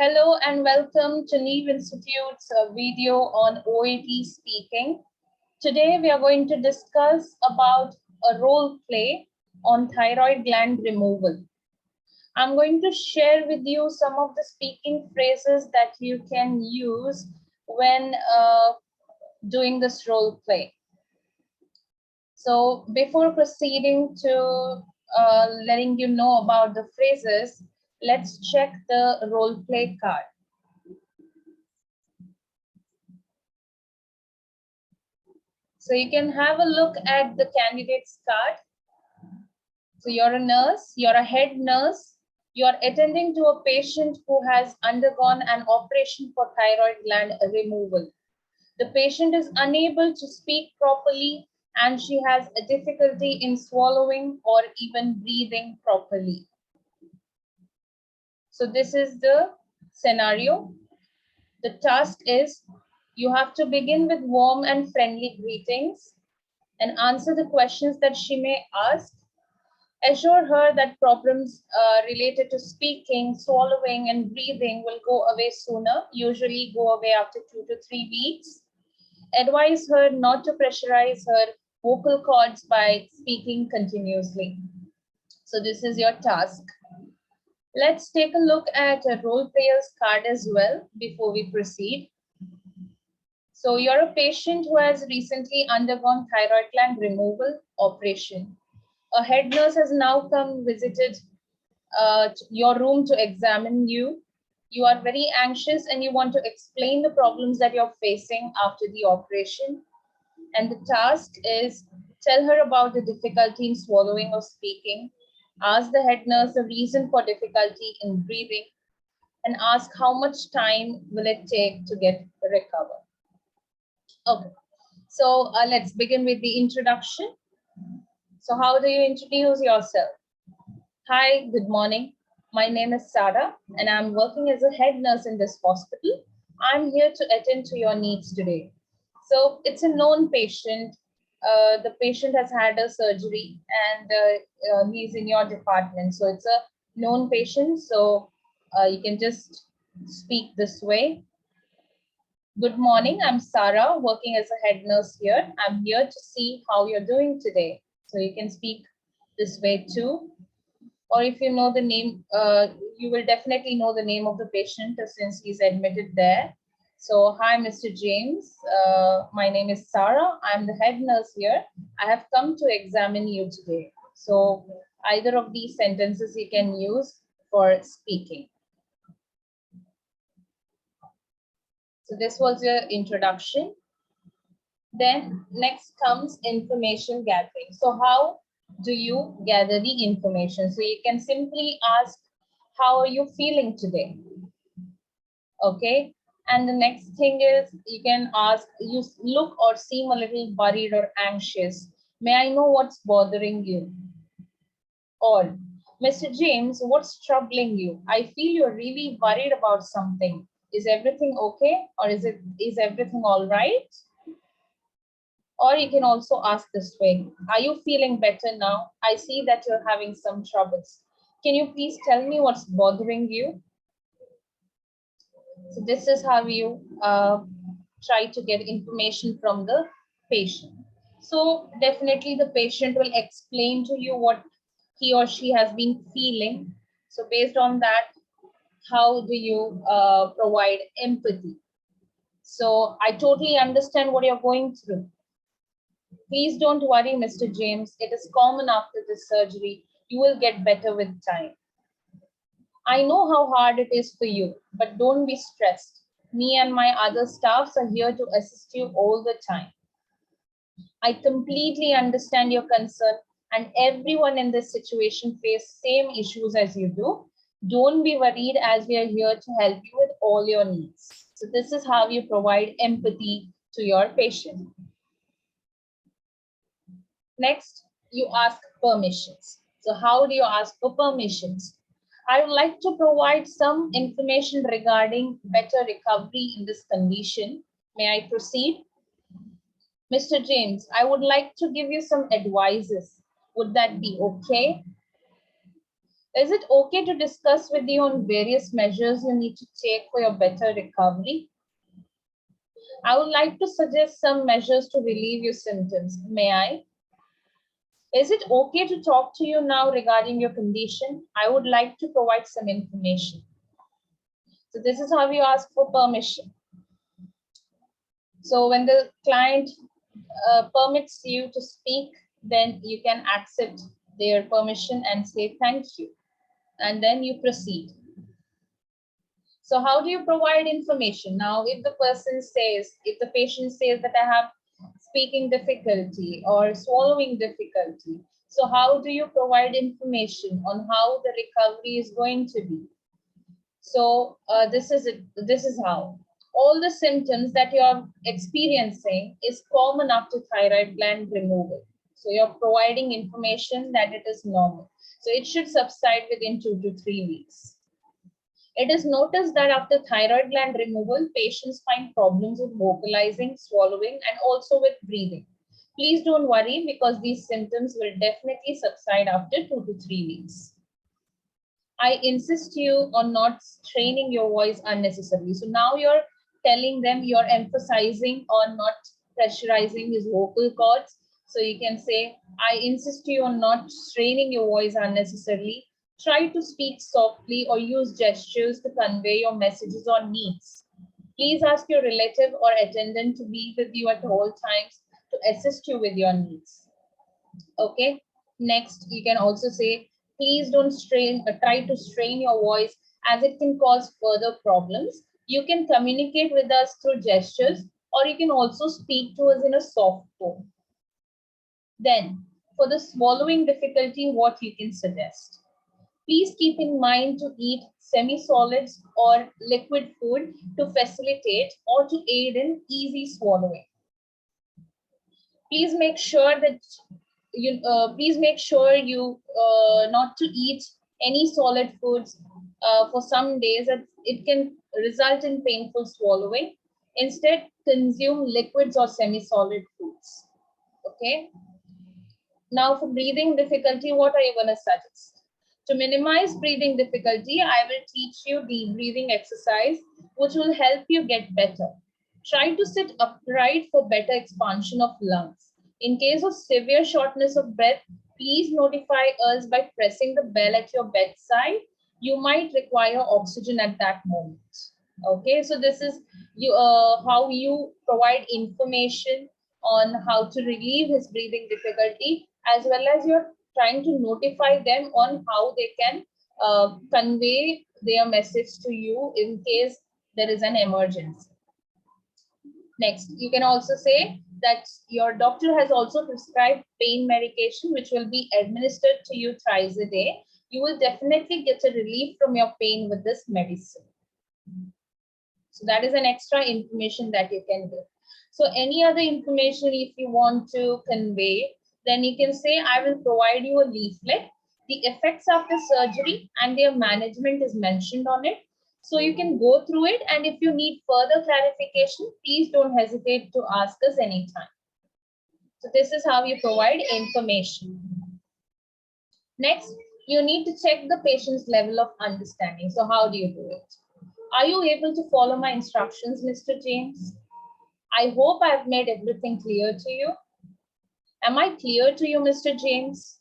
Hello and welcome to Neeve Institute's video on OAT speaking. Today we are going to discuss about a role play on thyroid gland removal. I'm going to share with you some of the speaking phrases that you can use when doing this role play. So before proceeding to letting you know about the phrases, let's check the role play card. So you can have a look at the candidate's card. So you're a nurse, you're a head nurse, you're attending to a patient who has undergone an operation for thyroid gland removal. The patient is unable to speak properly and she has a difficulty in swallowing or even breathing properly. So this is the scenario. The task is you have to begin with warm and friendly greetings and answer the questions that she may ask. Assure her that problems related to speaking, swallowing, and breathing will go away sooner, usually go away after 2 to 3 weeks. Advise her not to pressurize her vocal cords by speaking continuously. So this is your task. Let's take a look at a role player's card as well before we proceed. So you're a patient who has recently undergone thyroid gland removal operation. A head nurse has now come visited your room to examine you. You are very anxious and you want to explain the problems that you're facing after the operation. And the task is tell her about the difficulty in swallowing or speaking. Ask the head nurse the reason for difficulty in breathing and ask how much time will it take to get recover. Okay, so let's begin with the introduction. So how do you introduce yourself? Hi, good morning. My name is Sarah and I'm working as a head nurse in this hospital. I'm here to attend to your needs today. So it's a known patient. The patient has had a surgery and he's in your department. So it's a known patient. So you can just speak this way. Good morning, I'm Sarah, working as a head nurse here. I'm here to see how you're doing today. So you can speak this way too. Or if you know the name, you will definitely know the name of the patient since he's admitted there. So, hi, Mr. James. My name is Sarah. I'm the head nurse here. I have come to examine you today. So, either of these sentences you can use for speaking. So, this was your introduction. Then next comes information gathering. So, how do you gather the information? So you can simply ask, how are you feeling today? Okay. And the next thing is you can ask, you look or seem a little worried or anxious. May I know what's bothering you? Or, Mr. James, what's troubling you? I feel you're really worried about something. Is everything okay? Or is everything all right? Or you can also ask this way, are you feeling better now? I see that you're having some troubles. Can you please tell me what's bothering you? So this is how you try to get information from the patient. So definitely the patient will explain to you what he or she has been feeling. So based on that, how do you provide empathy? So I totally understand what you're going through. Please don't worry, Mr. James. It is common after this surgery. You will get better with time. I know how hard it is for you, but don't be stressed. Me and my other staffs are here to assist you all the time. I completely understand your concern, and everyone in this situation faces same issues as you do. Don't be worried, as we are here to help you with all your needs. So this is how you provide empathy to your patient. Next, you ask permissions. So how do you ask for permissions? I would like to provide some information regarding better recovery in this condition. May I proceed? Mr. James, I would like to give you some advices. Would that be okay? Is it okay to discuss with you on various measures you need to take for your better recovery? I would like to suggest some measures to relieve your symptoms. May I? Is it okay to talk to you now regarding your condition? I would like to provide some information. So this is how you ask for permission. So when the client permits you to speak, then you can accept their permission and say thank you. And then you proceed. So how do you provide information? Now, if the person says, if the patient says that I have speaking difficulty or swallowing difficulty, so how do you provide information on how the recovery is going to be? So this is it. This is how. All the symptoms that you're experiencing is common after thyroid gland removal. So you're providing information that it is normal. So it should subside within 2 to 3 weeks. It is noticed that after thyroid gland removal, patients find problems with vocalizing, swallowing, and also with breathing. Please don't worry because these symptoms will definitely subside after 2 to 3 weeks. I insist you on not straining your voice unnecessarily. So now you're telling them, you're emphasizing on not pressurizing his vocal cords. So you can say, I insist you on not straining your voice unnecessarily. Try to speak softly or use gestures to convey your messages or needs. Please ask your relative or attendant to be with you at all times to assist you with your needs. Okay. Next, you can also say, please don't try to strain your voice as it can cause further problems. You can communicate with us through gestures, or you can also speak to us in a soft tone. Then, for the swallowing difficulty, what you can suggest? Please keep in mind to eat semi-solids or liquid food to facilitate or to aid in easy swallowing. Please make sure that you not to eat any solid foods for some days, that it can result in painful swallowing. Instead, consume liquids or semi-solid foods. Okay. Now for breathing difficulty, what are you going to suggest? To minimize breathing difficulty, I will teach you deep breathing exercise, which will help you get better. Try to sit upright for better expansion of lungs. In case of severe shortness of breath, please notify us by pressing the bell at your bedside. You might require oxygen at that moment. Okay, so this is how you provide information on how to relieve his breathing difficulty, as well as you're trying to notify them on how they can convey their message to you in case there is an emergency. Next, you can also say that your doctor has also prescribed pain medication, which will be administered to you thrice a day. You will definitely get a relief from your pain with this medicine. So that is an extra information that you can give. So any other information if you want to convey, then you can say, I will provide you a leaflet. The effects after surgery and their management is mentioned on it. So you can go through it, and if you need further clarification, please don't hesitate to ask us anytime. So this is how you provide information. Next, you need to check the patient's level of understanding. So how do you do it? Are you able to follow my instructions, Mr. James? I hope I've made everything clear to you. Am I clear to you, Mr. James?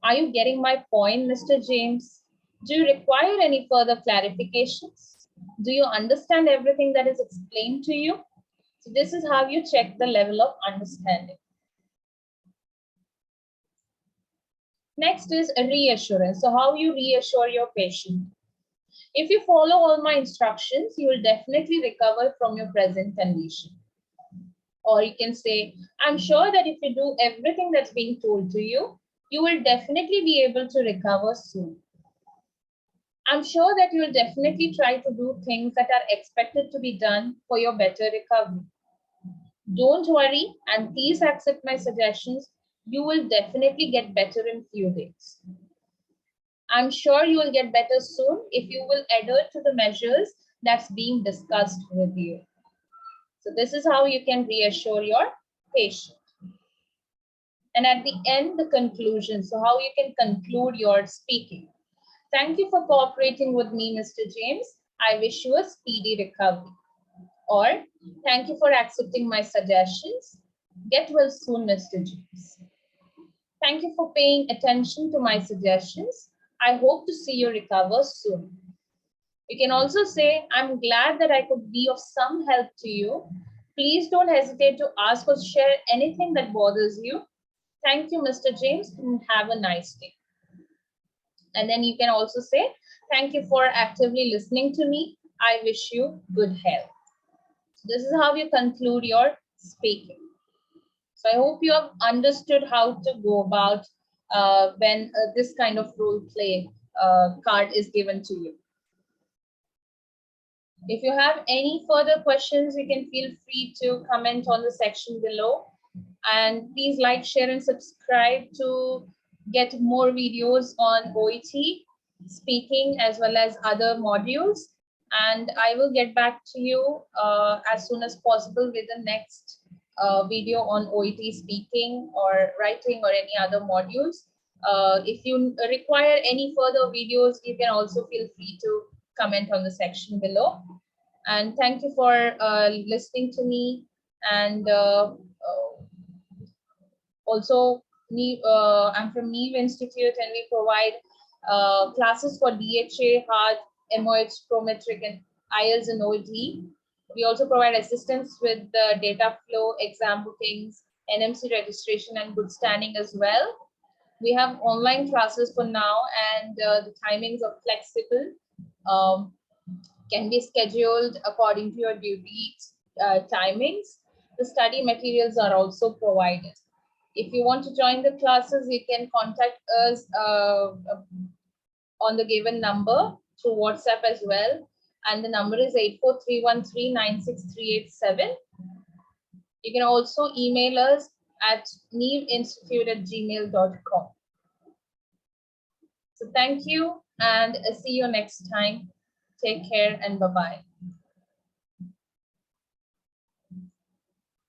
Are you getting my point, Mr. James? Do you require any further clarifications? Do you understand everything that is explained to you? So this is how you check the level of understanding. Next is a reassurance. So how you reassure your patient? If you follow all my instructions, you will definitely recover from your present condition. Or you can say, I'm sure that if you do everything that's being told to you, you will definitely be able to recover soon. I'm sure that you will definitely try to do things that are expected to be done for your better recovery. Don't worry, and please accept my suggestions. You will definitely get better in few days. I'm sure you will get better soon if you will adhere to the measures that's being discussed with you. So this is how you can reassure your patient. And at the end, the conclusion. So how you can conclude your speaking. Thank you for cooperating with me, Mr. James. I wish you a speedy recovery. Or, thank you for accepting my suggestions. Get well soon, Mr. James. Thank you for paying attention to my suggestions. I hope to see you recover soon. You can also say, I'm glad that I could be of some help to you. Please don't hesitate to ask or share anything that bothers you. Thank you, Mr. James, and have a nice day. And then you can also say, thank you for actively listening to me. I wish you good health. So this is how you conclude your speaking. So I hope you have understood how to go about when this kind of role play card is given to you. If you have any further questions, you can feel free to comment on the section below. And please like, share, and subscribe to get more videos on OET, speaking, as well as other modules. And I will get back to you as soon as possible with the next video on OET speaking or writing or any other modules. If you require any further videos, you can also feel free to comment on the section below. And thank you for listening to me. And also, I'm from Neeve Institute, and we provide classes for DHA, Heart, MOH, Prometric, and IELTS and OET. We also provide assistance with the data flow, exam bookings, NMC registration, and good standing as well. We have online classes for now, and the timings are flexible. Can be scheduled according to your duty timings. The study materials are also provided. If you want to join the classes, you can contact us on the given number through WhatsApp as well. And the number is 84313963887. You can also email us at neeveinstitute@gmail.com. So thank you, and see you next time. Take care and bye-bye.